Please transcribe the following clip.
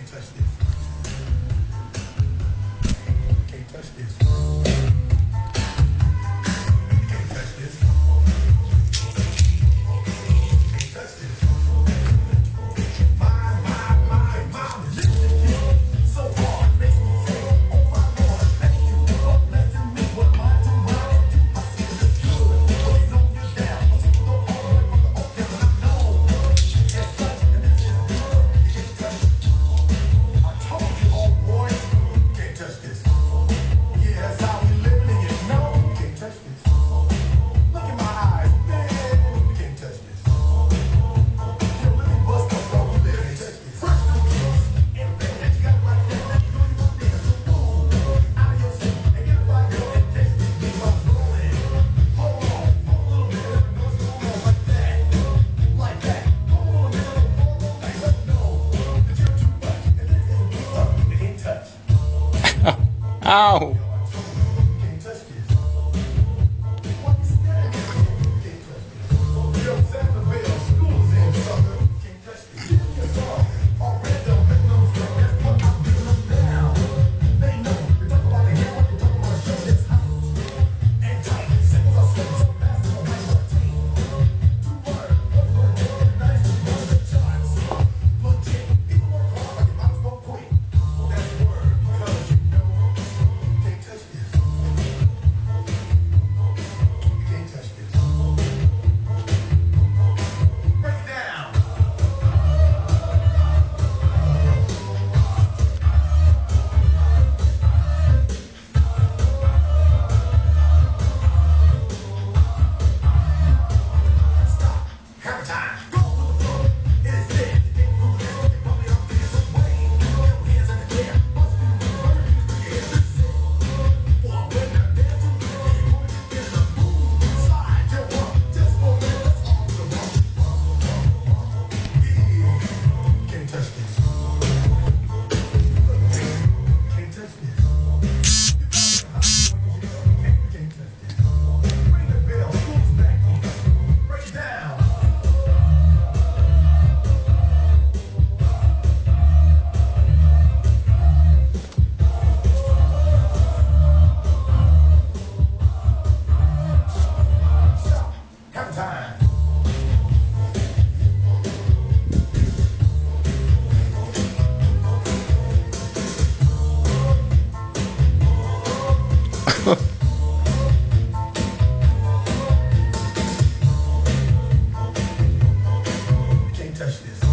Can't touch this. Can't touch this. Can't touch this. Can't touch this. My, listen so hard, makes me say, oh my Lord, thank you for blessing me with my tomorrow. I see the good, putting on you down. I see the all the way from the old town, and I know it's such, and this is good. You can't touch it. I told you, old boy, can't touch this. Yeah, that's how we living, and you know you can't touch this. Look in my eyes, man, you can't touch this. Yo, let me bust up, bro, you can't touch this. Fresh new kicks, everything that you got right there, let me know you want this. Move out of your seat and get it right, girl, and taste this beat while it's rolling. Hold on, hold a little bit, let me know what's going on, like that, like that. Hold on, man, like, let me know that you're too much, and this is beat up, you can't touch. Ow! Can't touch this. What is that? Can't touch this. Yo, Sangerville, school's in, sucker. Can't touch this. It's all already done, make no mistake. That's what I'm doing now. They know. You talk about the hammer, you talk about a show that's hot and tight. Singles are slipping so fast, it's gonna make my team. Two words, what's gonna make it nice? One of the charts. Legit. People work hard, like you might as well quit. That's word, because you know. Can't touch this. You can't touch this. Break it down. Stop. Hammer time. Go with the flow. It is lit. Get moving. Get bumping up this way. Get your hands in the air. Bust through the bird. Yeah, this is it. For a winner, dance to the game. Get the move. Slide your walk. Just for a minute. Let's all do the walk. Yeah. Can't touch this. Can't touch this. Can't touch this. Ring the bell. Who's back in? Break it down. Stop. Hammer time. Can't touch this.